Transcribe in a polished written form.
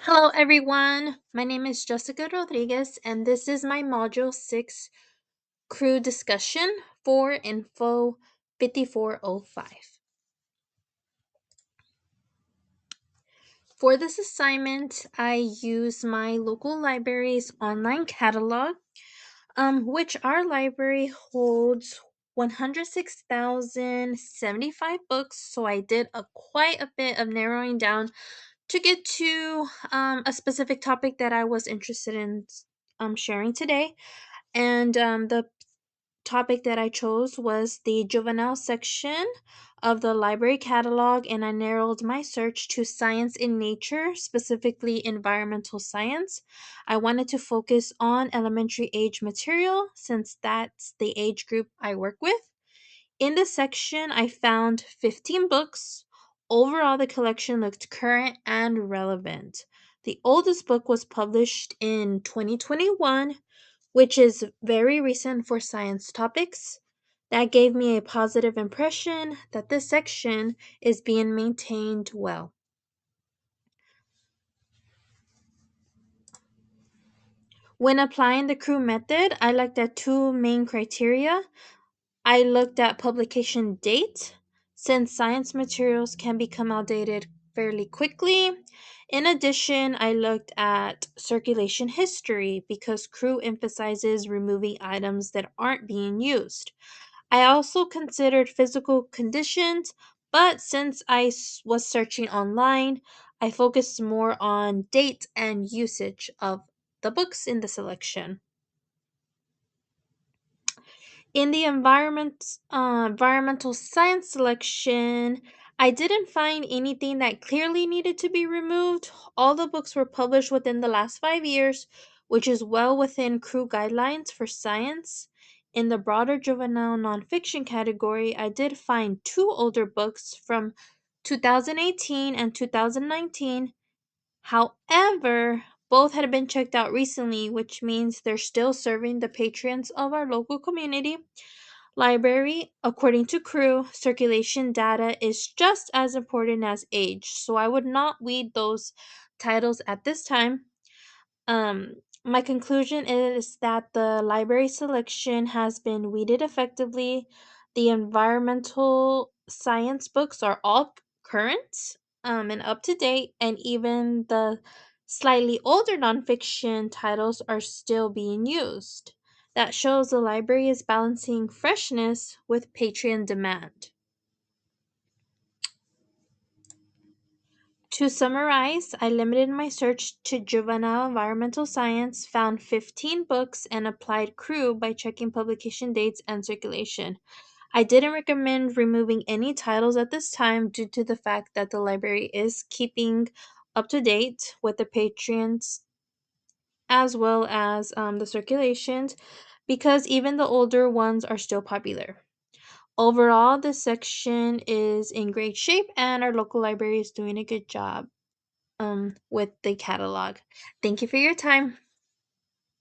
Hello, everyone. My name is Jessica Rodriguez, and this is my Module 6 crew discussion for Info 5405. For this assignment, I use my local library's online catalog, which our library holds 106,075 books. So I did quite a bit of narrowing down to get to a specific topic that I was interested in sharing today. And the topic that I chose was the juvenile section of the library catalog, and I narrowed my search to science in nature, specifically environmental science. I wanted to focus on elementary age material since that's the age group I work with. In this section, I found 15 books. Overall, the collection looked current and relevant. The oldest book was published in 2021, which is very recent for science topics. That gave me a positive impression that this section is being maintained well. When applying the crew method, I looked at two main criteria. I looked at publication date, since science materials can become outdated fairly quickly. In addition, I looked at circulation history because crew emphasizes removing items that aren't being used. I also considered physical conditions, but since was searching online, I focused more on date and usage of the books in the selection. In the environmental science selection, I didn't find anything that clearly needed to be removed. All the books were published within the last 5 years, which is well within crew guidelines for science. In the broader juvenile nonfiction category, I did find two older books from 2018 and 2019. However, both had been checked out recently, which means they're still serving the patrons of our local community. Library, according to Crew, circulation data is just as important as age, so I would not weed those titles at this time. My conclusion is that the library selection has been weeded effectively. The environmental science books are all current and up to date, and even the slightly older nonfiction titles are still being used. That shows the library is balancing freshness with Patreon demand. To summarize, I limited my search to juvenile environmental science, found 15 books, and applied Crew by checking publication dates and circulation. I didn't recommend removing any titles at this time due to the fact that the library is keeping up to date with the Patreons as well as the circulations because even the older ones are still popular. Overall, this section is in great shape, and our local library is doing a good job with the catalog. Thank you for your time.